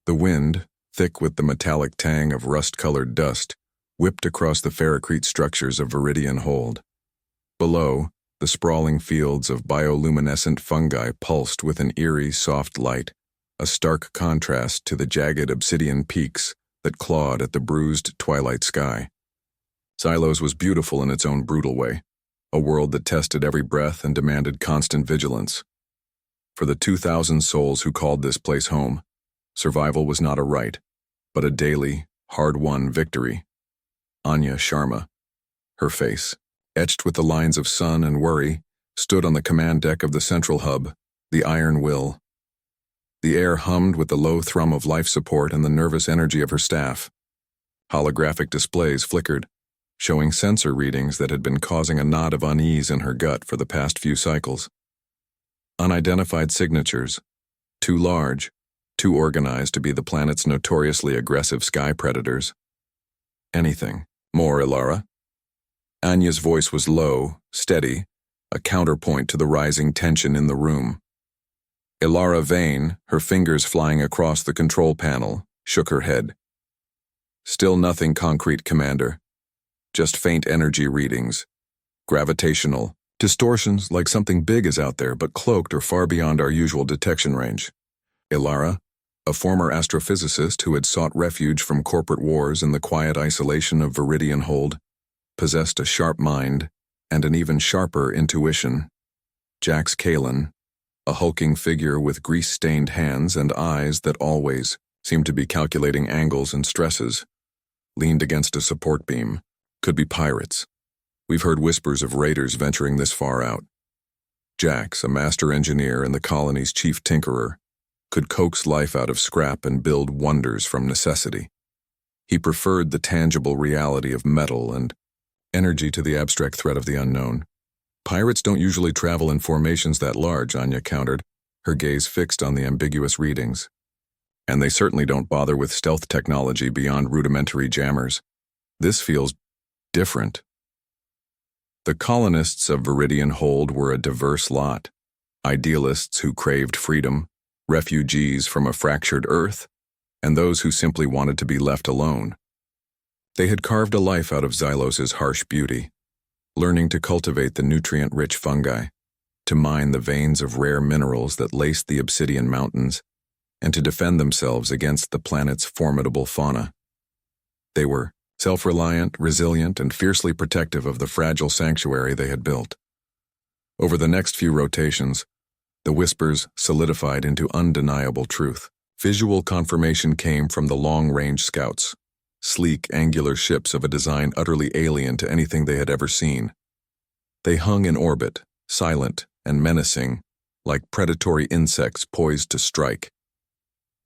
The wind, thick with the metallic tang of rust-colored dust, whipped across the ferrocrete structures of Viridian Hold. Below, the sprawling fields of bioluminescent fungi pulsed with an eerie, soft light, a stark contrast to the jagged obsidian peaks that clawed at the bruised twilight sky. Xylos was beautiful in its own brutal way, a world that tested every breath and demanded constant vigilance. For the 2,000 souls who called this place home, survival was not a right, but a daily, hard-won victory. Anya Sharma, her face, etched with the lines of sun and worry, stood on the command deck of the central hub, the Iron Will. The air hummed with the low thrum of life support and the nervous energy of her staff. Holographic displays flickered, showing sensor readings that had been causing a knot of unease in her gut for the past few cycles. Unidentified signatures, too large, too organized to be the planet's notoriously aggressive sky predators. Anything more, Ilara? Anya's voice was low, steady, a counterpoint to the rising tension in the room. Ilara Vane, her fingers flying across the control panel, shook her head. Still nothing concrete, Commander. Just faint energy readings. Gravitational distortions like something big is out there but cloaked or far beyond our usual detection range. Ilara, a former astrophysicist who had sought refuge from corporate wars in the quiet isolation of Viridian Hold, possessed a sharp mind and an even sharper intuition. Jax Kalin, a hulking figure with grease-stained hands and eyes that always seemed to be calculating angles and stresses, leaned against a support beam. Could be pirates. We've heard whispers of raiders venturing this far out. Jax, a master engineer and the colony's chief tinkerer, could coax life out of scrap and build wonders from necessity. He preferred the tangible reality of metal and energy to the abstract threat of the unknown. Pirates don't usually travel in formations that large, Anya countered, her gaze fixed on the ambiguous readings. And they certainly don't bother with stealth technology beyond rudimentary jammers. This feels different. The colonists of Viridian Hold were a diverse lot, idealists who craved freedom, refugees from a fractured Earth, and those who simply wanted to be left alone. They had carved a life out of Xylos's harsh beauty, learning to cultivate the nutrient-rich fungi, to mine the veins of rare minerals that laced the obsidian mountains, and to defend themselves against the planet's formidable fauna. They were self-reliant, resilient, and fiercely protective of the fragile sanctuary they had built. Over the next few rotations, the whispers solidified into undeniable truth. Visual confirmation came from the long-range scouts, sleek, angular ships of a design utterly alien to anything they had ever seen. They hung in orbit, silent and menacing, like predatory insects poised to strike.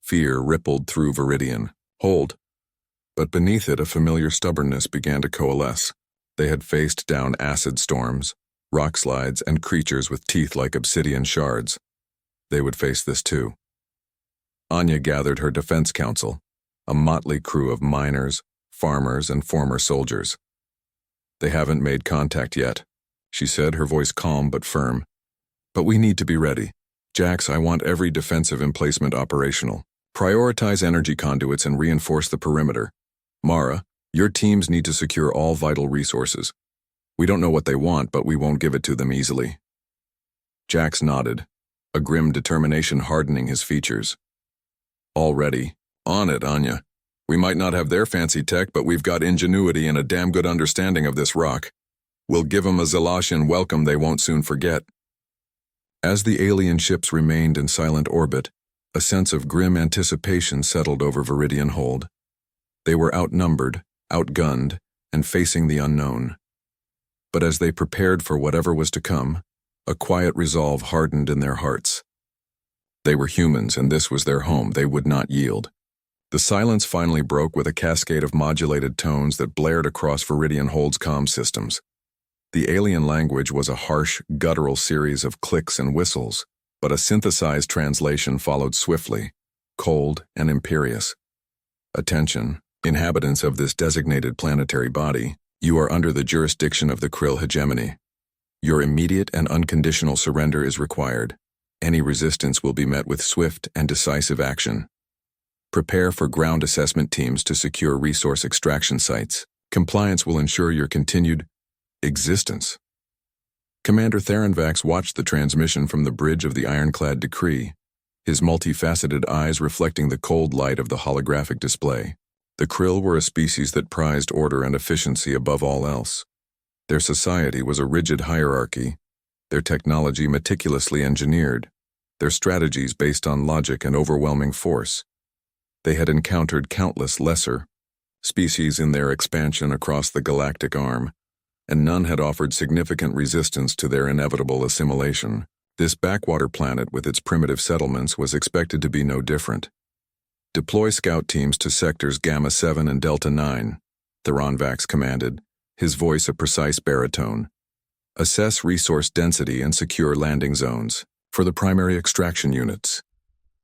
Fear rippled through Viridian Hold, but beneath it a familiar stubbornness began to coalesce. They had faced down acid storms, rock slides, and creatures with teeth like obsidian shards. They would face this too. Anya gathered her defense council, a motley crew of miners, farmers, and former soldiers. They haven't made contact yet, she said, her voice calm but firm. But we need to be ready. Jax, I want every defensive emplacement operational. Prioritize energy conduits and reinforce the perimeter. Mara, your teams need to secure all vital resources. We don't know what they want, but we won't give it to them easily. Jax nodded, a grim determination hardening his features. Already. On it, Anya. We might not have their fancy tech, but we've got ingenuity and a damn good understanding of this rock. We'll give them a Xylosian welcome they won't soon forget. As the alien ships remained in silent orbit, a sense of grim anticipation settled over Viridian Hold. They were outnumbered, outgunned, and facing the unknown. But as they prepared for whatever was to come, a quiet resolve hardened in their hearts. They were humans, and this was their home. They would not yield. The silence finally broke with a cascade of modulated tones that blared across Viridian Hold's comm systems. The alien language was a harsh, guttural series of clicks and whistles, but a synthesized translation followed swiftly, cold and imperious. Attention, inhabitants of this designated planetary body, you are under the jurisdiction of the Krill hegemony. Your immediate and unconditional surrender is required. Any resistance will be met with swift and decisive action. Prepare for ground assessment teams to secure resource extraction sites. Compliance will ensure your continued existence. Commander Theronvax watched the transmission from the bridge of the ironclad decree, his multifaceted eyes reflecting the cold light of the holographic display. The Krill were a species that prized order and efficiency above all else. Their society was a rigid hierarchy, their technology meticulously engineered, their strategies based on logic and overwhelming force. They had encountered countless lesser species in their expansion across the galactic arm, and none had offered significant resistance to their inevitable assimilation. This backwater planet with its primitive settlements was expected to be no different. Deploy scout teams to sectors Gamma 7 and Delta 9, Theronvax commanded, his voice a precise baritone. Assess resource density and secure landing zones for the primary extraction units.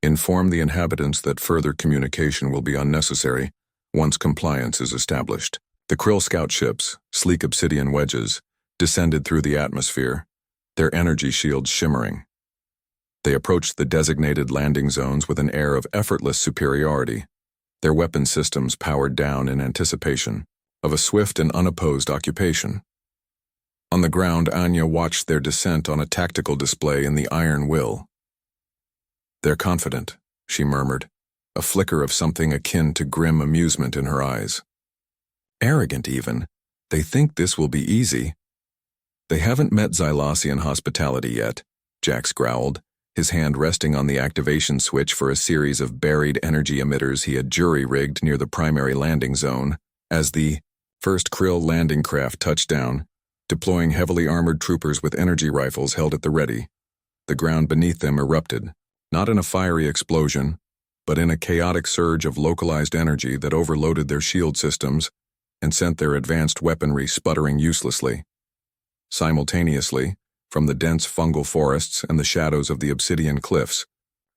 Inform the inhabitants that further communication will be unnecessary once compliance is established. The Krill scout ships, sleek obsidian wedges, descended through the atmosphere, their energy shields shimmering. They approached the designated landing zones with an air of effortless superiority, their weapon systems powered down in anticipation of a swift and unopposed occupation. On the ground, Anya watched their descent on a tactical display in the iron will. "They're confident," she murmured, a flicker of something akin to grim amusement in her eyes. "Arrogant, even. They think this will be easy." "They haven't met Xylosian hospitality yet," Jax growled, his hand resting on the activation switch for a series of buried energy emitters he had jury-rigged near the primary landing zone, as the first Krill landing craft touched down, deploying heavily armored troopers with energy rifles held at the ready. The ground beneath them erupted, not in a fiery explosion, but in a chaotic surge of localized energy that overloaded their shield systems and sent their advanced weaponry sputtering uselessly. Simultaneously, from the dense fungal forests and the shadows of the obsidian cliffs,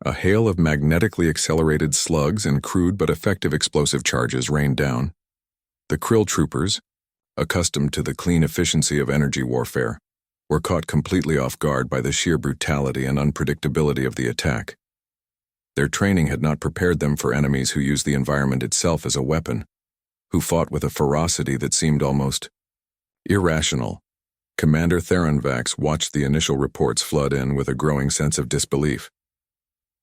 a hail of magnetically accelerated slugs and crude but effective explosive charges rained down. The Krill troopers, accustomed to the clean efficiency of energy warfare, were caught completely off guard by the sheer brutality and unpredictability of the attack. Their training had not prepared them for enemies who used the environment itself as a weapon, who fought with a ferocity that seemed almost irrational. Commander Theronvax watched the initial reports flood in with a growing sense of disbelief.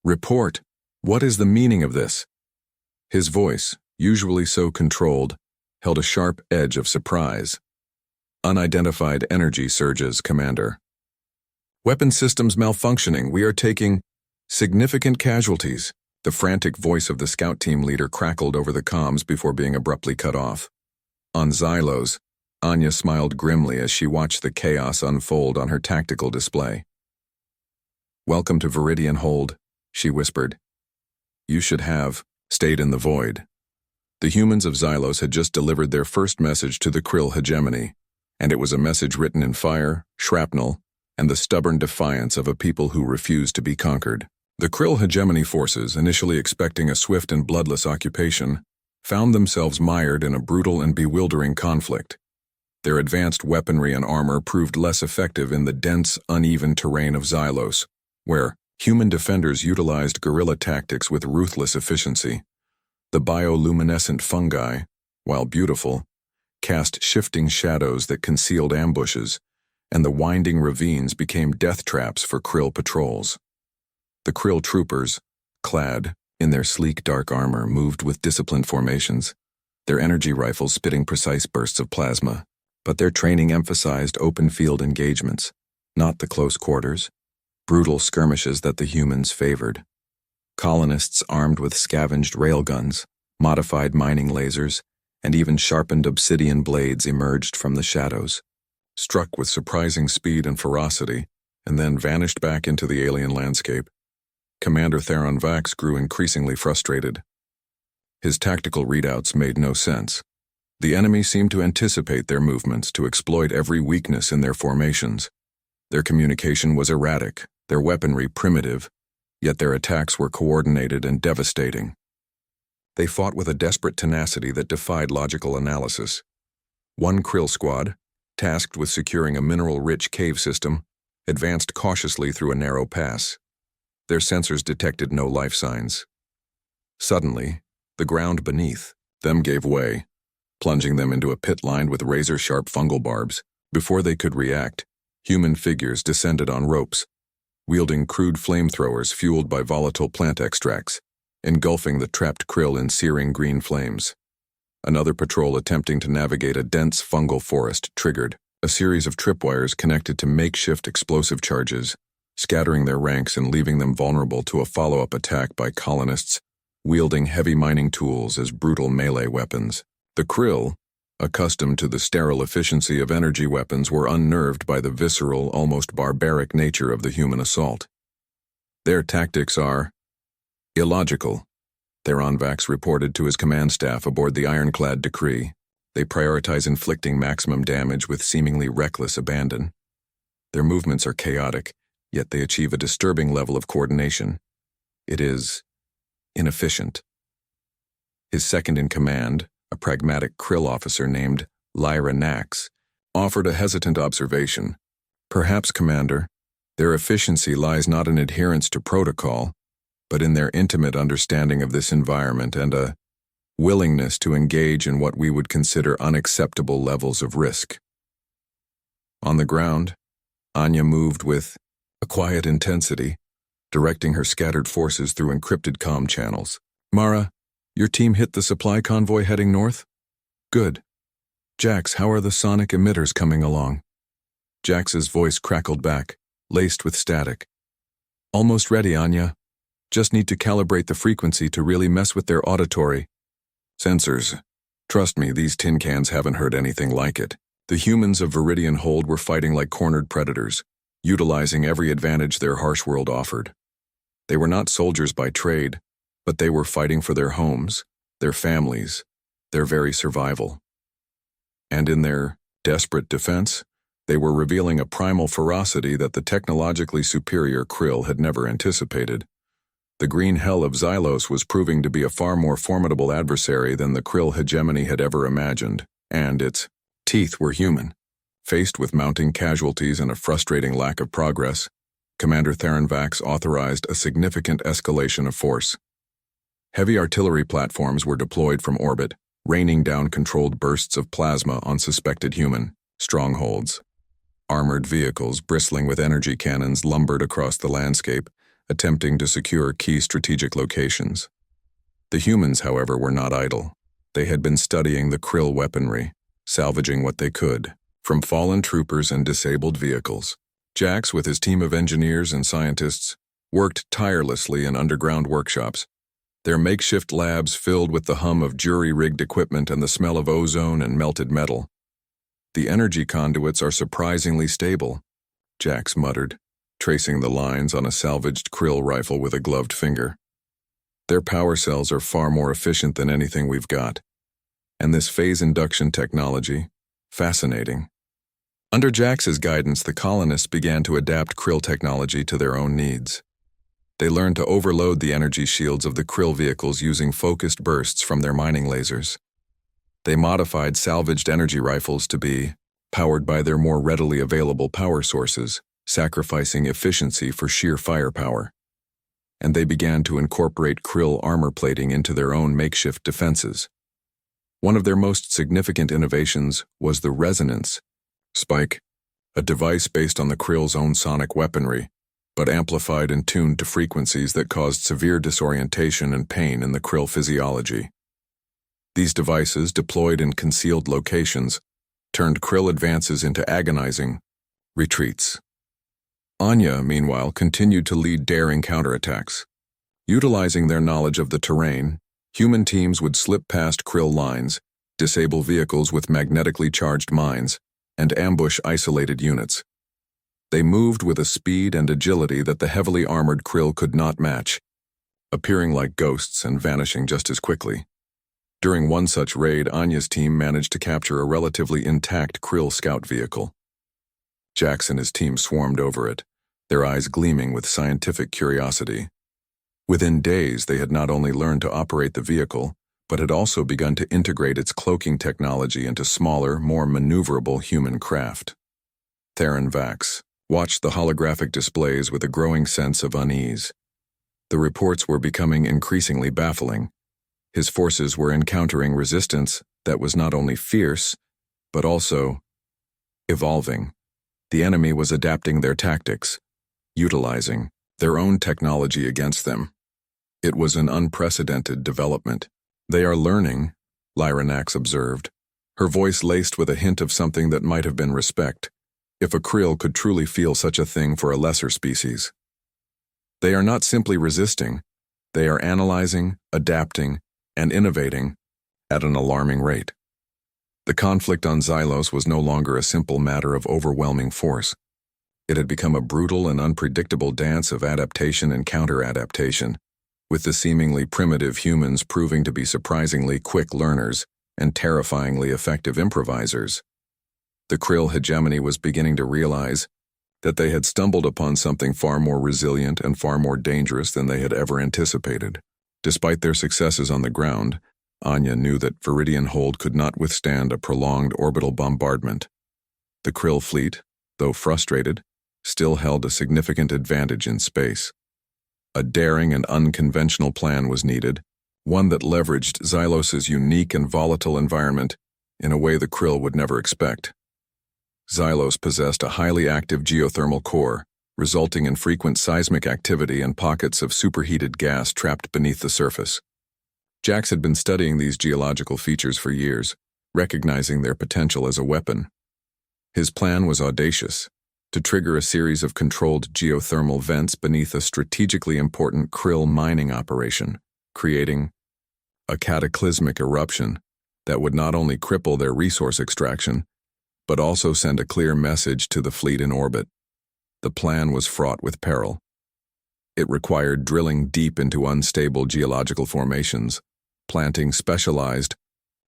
"Report! What is the meaning of this?" His voice, usually so controlled, held a sharp edge of surprise. "Unidentified energy surges, Commander. Weapon systems malfunctioning. We are taking significant casualties." The frantic voice of the scout team leader crackled over the comms before being abruptly cut off. On Xylos, Anya smiled grimly as she watched the chaos unfold on her tactical display. "Welcome to Viridian Hold," she whispered. "You should have stayed in the void." The humans of Xylos had just delivered their first message to the Krill hegemony, and it was a message written in fire, shrapnel, and the stubborn defiance of a people who refused to be conquered. The Krill hegemony forces, initially expecting a swift and bloodless occupation, found themselves mired in a brutal and bewildering conflict. Their advanced weaponry and armor proved less effective in the dense, uneven terrain of Xylos, where human defenders utilized guerrilla tactics with ruthless efficiency. The bioluminescent fungi, while beautiful, cast shifting shadows that concealed ambushes, and the winding ravines became death traps for Krill patrols. The Krill troopers, clad in their sleek dark armor, moved with disciplined formations, their energy rifles spitting precise bursts of plasma. But their training emphasized open-field engagements, not the close quarters, brutal skirmishes that the humans favored. Colonists armed with scavenged railguns, modified mining lasers, and even sharpened obsidian blades emerged from the shadows, struck with surprising speed and ferocity, and then vanished back into the alien landscape. Commander Theronvax grew increasingly frustrated. His tactical readouts made no sense. The enemy seemed to anticipate their movements, to exploit every weakness in their formations. Their communication was erratic, their weaponry primitive, yet their attacks were coordinated and devastating. They fought with a desperate tenacity that defied logical analysis. One Krill squad, tasked with securing a mineral-rich cave system, advanced cautiously through a narrow pass. Their sensors detected no life signs. Suddenly, the ground beneath them gave way, plunging them into a pit lined with razor-sharp fungal barbs. Before they could react, human figures descended on ropes, wielding crude flamethrowers fueled by volatile plant extracts, engulfing the trapped krill in searing green flames. Another patrol attempting to navigate a dense fungal forest triggered a series of tripwires connected to makeshift explosive charges, scattering their ranks and leaving them vulnerable to a follow-up attack by colonists wielding heavy mining tools as brutal melee weapons. The krill, accustomed to the sterile efficiency of energy weapons, were unnerved by the visceral, almost barbaric nature of the human assault. Their tactics are illogical, Theronvax reported to his command staff aboard the ironclad Decree. They prioritize inflicting maximum damage with seemingly reckless abandon. Their movements are chaotic, yet they achieve a disturbing level of coordination. It is inefficient. His second-in-command, a pragmatic krill officer named Lyra Nax, offered a hesitant observation. Perhaps, Commander, their efficiency lies not in adherence to protocol, but in their intimate understanding of this environment and a willingness to engage in what we would consider unacceptable levels of risk. On the ground, Anya moved with a quiet intensity, directing her scattered forces through encrypted comm channels. Mara, your team hit the supply convoy heading north? Good. Jax, how are the sonic emitters coming along? Jax's voice crackled back, laced with static. Almost ready, Anya. Just need to calibrate the frequency to really mess with their auditory sensors. Trust me, these tin cans haven't heard anything like it. The humans of Viridian Hold were fighting like cornered predators, utilizing every advantage their harsh world offered. They were not soldiers by trade, but they were fighting for their homes, their families, their very survival. And in their desperate defense, they were revealing a primal ferocity that the technologically superior krill had never anticipated. The green hell of Xylos was proving to be a far more formidable adversary than the krill hegemony had ever imagined, and its teeth were human. Faced with mounting casualties and a frustrating lack of progress, Commander Theronvax authorized a significant escalation of force. Heavy artillery platforms were deployed from orbit, raining down controlled bursts of plasma on suspected human strongholds. Armored vehicles bristling with energy cannons lumbered across the landscape, attempting to secure key strategic locations. The humans, however, were not idle. They had been studying the krill weaponry, salvaging what they could from fallen troopers and disabled vehicles. Jax, with his team of engineers and scientists, worked tirelessly in underground workshops, their makeshift labs filled with the hum of jury-rigged equipment and the smell of ozone and melted metal. The energy conduits are surprisingly stable, Jax muttered, tracing the lines on a salvaged krill rifle with a gloved finger. Their power cells are far more efficient than anything we've got. And this phase induction technology, fascinating. Under Jax's guidance, the colonists began to adapt krill technology to their own needs. They learned to overload the energy shields of the krill vehicles using focused bursts from their mining lasers. They modified salvaged energy rifles to be powered by their more readily available power sources, sacrificing efficiency for sheer firepower. And they began to incorporate krill armor plating into their own makeshift defenses. One of their most significant innovations was the resonance spike, a device based on the krill's own sonic weaponry, but amplified and tuned to frequencies that caused severe disorientation and pain in the krill physiology. These devices, deployed in concealed locations, turned krill advances into agonizing retreats. Anya, meanwhile, continued to lead daring counterattacks. Utilizing their knowledge of the terrain, human teams would slip past krill lines, disable vehicles with magnetically charged mines, and ambush isolated units. They moved with a speed and agility that the heavily armored krill could not match, appearing like ghosts and vanishing just as quickly. During one such raid, Anya's team managed to capture a relatively intact krill scout vehicle. Jax and his team swarmed over it, their eyes gleaming with scientific curiosity. Within days, they had not only learned to operate the vehicle, but had also begun to integrate its cloaking technology into smaller, more maneuverable human craft. Theronvax watched the holographic displays with a growing sense of unease. The reports were becoming increasingly baffling. His forces were encountering resistance that was not only fierce, but also evolving. The enemy was adapting their tactics, utilizing their own technology against them. It was an unprecedented development. "They are learning," Lyra observed, her voice laced with a hint of something that might have been respect, if a krill could truly feel such a thing for a lesser species. "They are not simply resisting, they are analyzing, adapting, and innovating at an alarming rate." The conflict on Xylos was no longer a simple matter of overwhelming force. It had become a brutal and unpredictable dance of adaptation and counter-adaptation, with the seemingly primitive humans proving to be surprisingly quick learners and terrifyingly effective improvisers. The krill hegemony was beginning to realize that they had stumbled upon something far more resilient and far more dangerous than they had ever anticipated. Despite their successes on the ground, Anya knew that Viridian Hold could not withstand a prolonged orbital bombardment. The krill fleet, though frustrated, still held a significant advantage in space. A daring and unconventional plan was needed, one that leveraged Xylos's unique and volatile environment in a way the krill would never expect. Xylos possessed a highly active geothermal core, resulting in frequent seismic activity and pockets of superheated gas trapped beneath the surface. Jax had been studying these geological features for years, recognizing their potential as a weapon. His plan was audacious: to trigger a series of controlled geothermal vents beneath a strategically important krill mining operation, creating a cataclysmic eruption that would not only cripple their resource extraction, but also send a clear message to the fleet in orbit. The plan was fraught with peril. It required drilling deep into unstable geological formations, planting specialized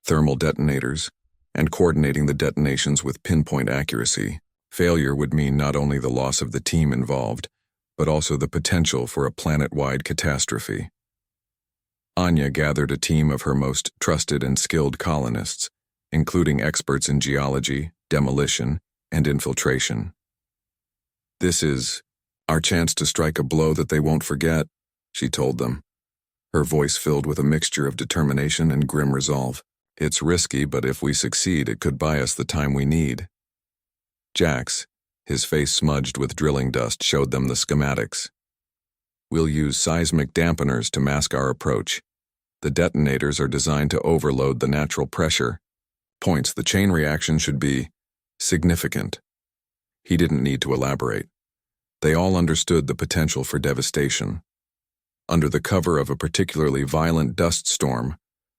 thermal detonators, and coordinating the detonations with pinpoint accuracy. Failure would mean not only the loss of the team involved, but also the potential for a planet-wide catastrophe. Anya gathered a team of her most trusted and skilled colonists, including experts in geology, demolition, and infiltration. "This is our chance to strike a blow that they won't forget," she told them, her voice filled with a mixture of determination and grim resolve. "It's risky, but if we succeed, it could buy us the time we need." Jax, his face smudged with drilling dust, showed them the schematics. "We'll use seismic dampeners to mask our approach. The detonators are designed to overload the natural pressure points. The chain reaction should be significant." He didn't need to elaborate. They all understood the potential for devastation. Under the cover of a particularly violent dust storm,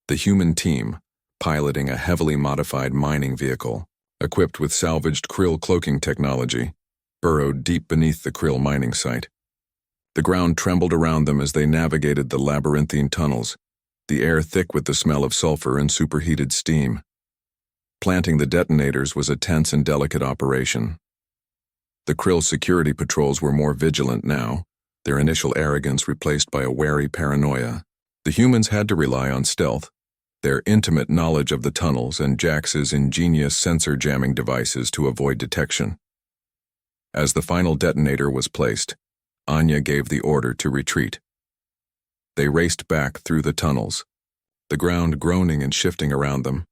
the human team, piloting a heavily modified mining vehicle, equipped with salvaged krill cloaking technology, burrowed deep beneath the krill mining site. The ground trembled around them as they navigated the labyrinthine tunnels, the air thick with the smell of sulfur and superheated steam. Planting the detonators was a tense and delicate operation. The krill security patrols were more vigilant now, their initial arrogance replaced by a wary paranoia. The humans had to rely on stealth, their intimate knowledge of the tunnels, and Jax's ingenious sensor jamming devices to avoid detection. As the final detonator was placed, Anya gave the order to retreat. They raced back through the tunnels, the ground groaning and shifting around them.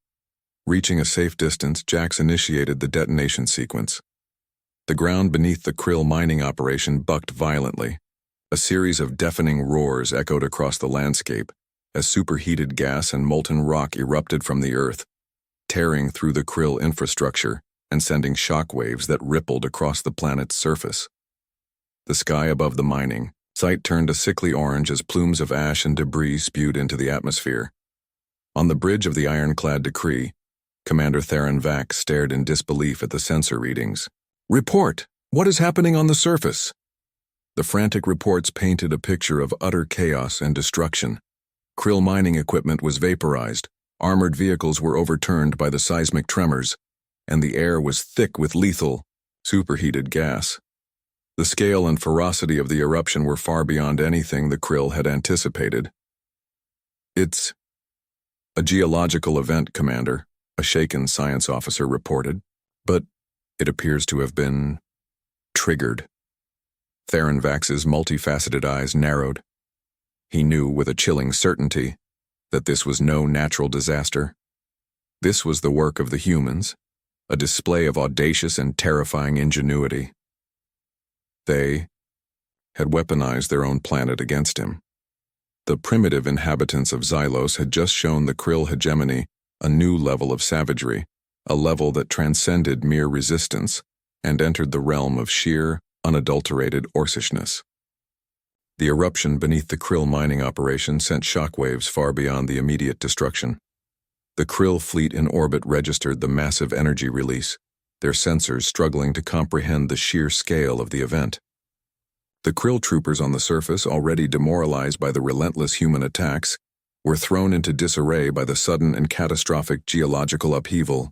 Reaching a safe distance, Jax initiated the detonation sequence. The ground beneath the krill mining operation bucked violently. A series of deafening roars echoed across the landscape as superheated gas and molten rock erupted from the earth, tearing through the krill infrastructure and sending shockwaves that rippled across the planet's surface. The sky above the mining site turned a sickly orange as plumes of ash and debris spewed into the atmosphere. On the bridge of the ironclad Decree, Commander Theron Vac stared in disbelief at the sensor readings. "Report! What is happening on the surface?" The frantic reports painted a picture of utter chaos and destruction. Krill mining equipment was vaporized, armored vehicles were overturned by the seismic tremors, and the air was thick with lethal, superheated gas. The scale and ferocity of the eruption were far beyond anything the krill had anticipated. "It's a geological event, Commander," a shaken science officer reported, "but it appears to have been triggered." Theron Vax's multifaceted eyes narrowed. He knew with a chilling certainty that this was no natural disaster. This was the work of the humans, a display of audacious and terrifying ingenuity. They had weaponized their own planet against him. The primitive inhabitants of Xylos had just shown the Krill hegemony a new level of savagery, a level that transcended mere resistance and entered the realm of sheer, unadulterated Orcishness. The eruption beneath the Krill mining operation sent shockwaves far beyond the immediate destruction. The Krill fleet in orbit registered the massive energy release, their sensors struggling to comprehend the sheer scale of the event. The Krill troopers on the surface, already demoralized by the relentless human attacks, were thrown into disarray by the sudden and catastrophic geological upheaval.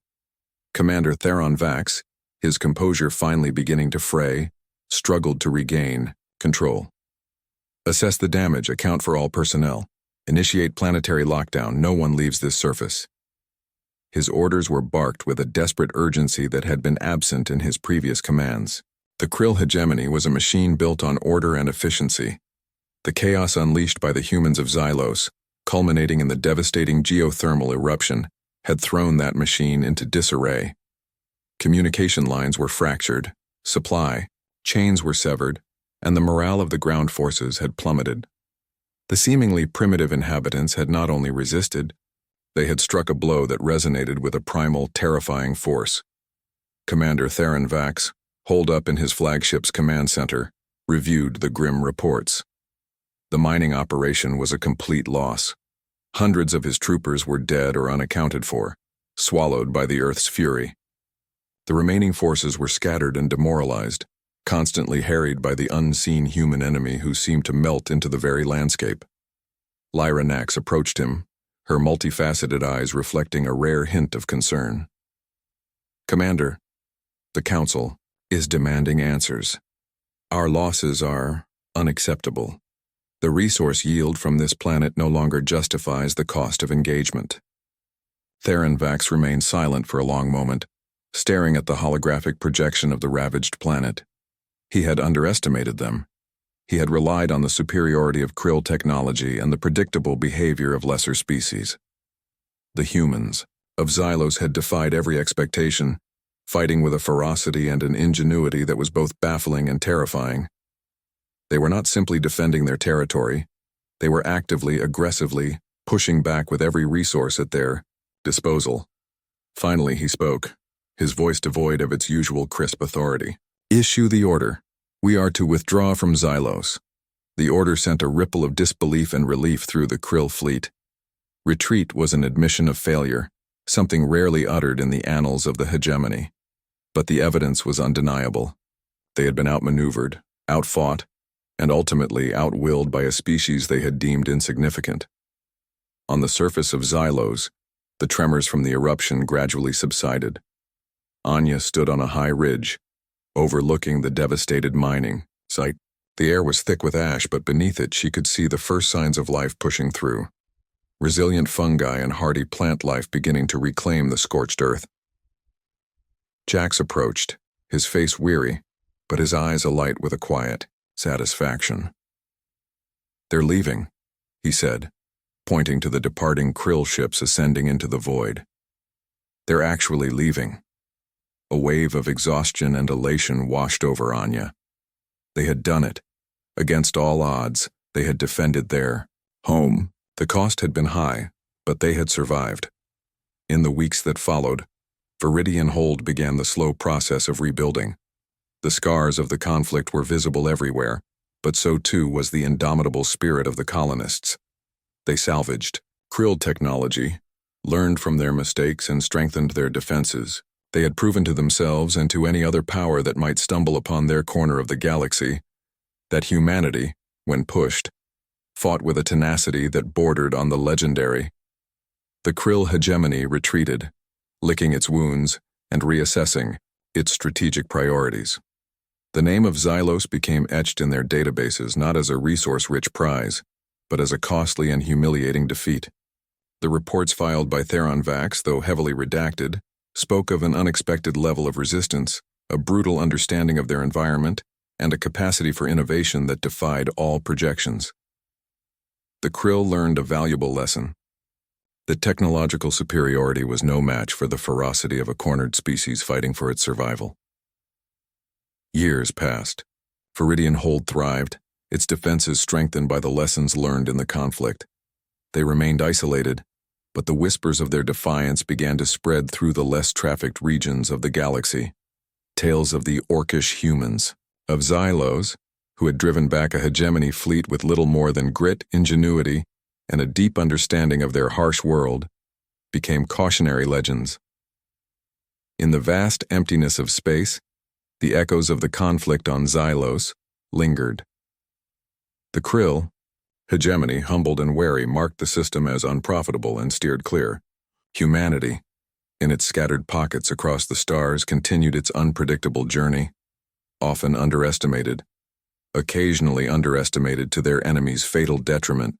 Commander Theron Vax, his composure finally beginning to fray, struggled to regain control. Assess the damage, account for all personnel. Initiate planetary lockdown, no one leaves this surface. His orders were barked with a desperate urgency that had been absent in his previous commands. The Krill hegemony was a machine built on order and efficiency. The chaos unleashed by the humans of Xylos, culminating in the devastating geothermal eruption, had thrown that machine into disarray. Communication lines were fractured, supply chains were severed, and the morale of the ground forces had plummeted. The seemingly primitive inhabitants had not only resisted, they had struck a blow that resonated with a primal, terrifying force. Commander Theron Vax, holed up in his flagship's command center, reviewed the grim reports. The mining operation was a complete loss. Hundreds of his troopers were dead or unaccounted for, swallowed by the Earth's fury. The remaining forces were scattered and demoralized, constantly harried by the unseen human enemy who seemed to melt into the very landscape. Lyra Nax approached him, her multifaceted eyes reflecting a rare hint of concern. Commander, the Council is demanding answers. Our losses are unacceptable. The resource yield from this planet no longer justifies the cost of engagement. Theron Vax remained silent for a long moment, staring at the holographic projection of the ravaged planet. He had underestimated them. He had relied on the superiority of Krill technology and the predictable behavior of lesser species. The humans of Xylos had defied every expectation, fighting with a ferocity and an ingenuity that was both baffling and terrifying. They were not simply defending their territory, they were actively, aggressively, pushing back with every resource at their disposal. Finally he spoke, his voice devoid of its usual crisp authority. Issue the order. We are to withdraw from Xylos. The order sent a ripple of disbelief and relief through the Krill fleet. Retreat was an admission of failure, something rarely uttered in the annals of the hegemony. But the evidence was undeniable. They had been outmaneuvered, outfought, and ultimately outwilled by a species they had deemed insignificant. On the surface of Xylos, the tremors from the eruption gradually subsided. Anya stood on a high ridge, overlooking the devastated mining site. The air was thick with ash, but beneath it she could see the first signs of life pushing through. Resilient fungi and hardy plant life beginning to reclaim the scorched earth. Jax approached, his face weary, but his eyes alight with a quiet satisfaction. They're leaving, he said, pointing to the departing Krill ships ascending into the void. They're actually leaving. A wave of exhaustion and elation washed over Anya. They had done it. Against all odds, they had defended their home. The cost had been high, but they had survived. In the weeks that followed, Viridian Hold began the slow process of rebuilding. The scars of the conflict were visible everywhere, but so too was the indomitable spirit of the colonists. They salvaged Krill technology, learned from their mistakes and strengthened their defenses. They had proven to themselves and to any other power that might stumble upon their corner of the galaxy that humanity, when pushed, fought with a tenacity that bordered on the legendary. The Krill hegemony retreated, licking its wounds and reassessing its strategic priorities. The name of Xylos became etched in their databases not as a resource-rich prize, but as a costly and humiliating defeat. The reports filed by Theron Vax, though heavily redacted, spoke of an unexpected level of resistance, a brutal understanding of their environment, and a capacity for innovation that defied all projections. the Krill learned a valuable lesson. That technological superiority was no match for the ferocity of a cornered species fighting for its survival. Years passed. Viridian Hold thrived, its defenses strengthened by the lessons learned in the conflict. They remained isolated, but the whispers of their defiance began to spread through the less trafficked regions of the galaxy. Tales of the Orcish humans, of Xylos, who had driven back a hegemony fleet with little more than grit, ingenuity, and a deep understanding of their harsh world, became cautionary legends. In the vast emptiness of space, the echoes of the conflict on Xylos lingered. The Krill, hegemony, humbled and wary, marked the system as unprofitable and steered clear. Humanity, in its scattered pockets across the stars, continued its unpredictable journey, often underestimated, occasionally underestimated to their enemies' fatal detriment,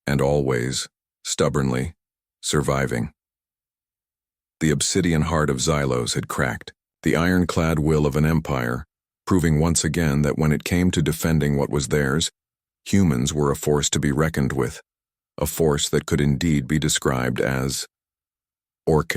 and always, stubbornly, surviving. The obsidian heart of Xylos had cracked, the ironclad will of an empire, proving once again that when it came to defending what was theirs, humans were a force to be reckoned with, a force that could indeed be described as Orcish.